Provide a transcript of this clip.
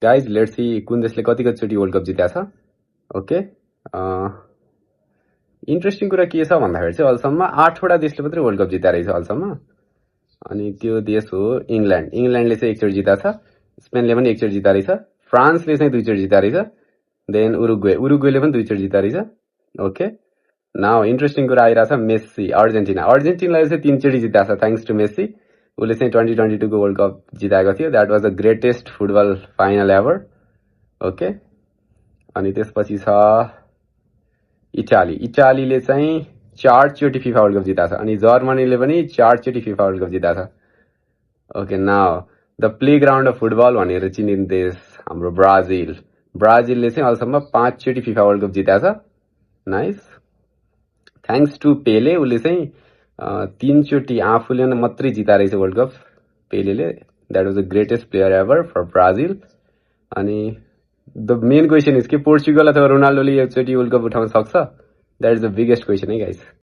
Guys let's see कुन देशले कतिचोटि वर्ल्ड कप जितेको छ। ओके, इन्ट्रेस्टिङ कुरा के छ भन्दाखेरि चाहिँ अहिलेसम्म 8वटा देशले मात्रै वर्ल्ड कप जिता रहेछ अहिलेसम्म। अनि त्यो देश हो इङ्ल्यान्ड। इङ्ल्यान्डले चाहिँ एकचोटि जिताएको छ, स्पेनले पनि एकचोटि जिता रहेछ, फ्रान्सले चाहिँ 2चोटि जिता रहेछ, देन उरुग्वेले पनि 2चोटि जिता रहेछ। ओके, नाउ इन्ट्रेस्टिङ कुरा आइरहेछ मेस्सी अर्जेन्टिनाले चाहिँ 3चोटि जिताएको छ थ्याङ्क्स टु मेस्सी। उसले चाहिँ 2022 को वर्ल्ड कप जिताएको थियो। That was the greatest football final ever. Okay, अनि त्यसपछि छ इटालीले चाहिँ 4चोटि फिफा वर्ल्ड कप जिताएको छ, अनि जर्मनीले पनि 4चोटि फिफा वर्ल्ड कप जिताएको छ। Okay, now the play ground of football भनेर चिनिने देश हाम्रो ब्राजिलले चाहिँ अहिलेसम्म 5चोटि फिफा वर्ल्ड कप जिताएको छ। Nice, thanks to Pele. उसले चाहिँ 3चोटि आफूले मात्रै जिता रहेछ वर्ल्ड कप पेलेले। That was the greatest player ever for Brazil. अनि द मेन क्वेसन इज कि पोर्चुगल अथवा रोनाल्डोले एकचोटि वर्ल्ड कप उठाउन सक्छ? That is the biggest question है गाइस।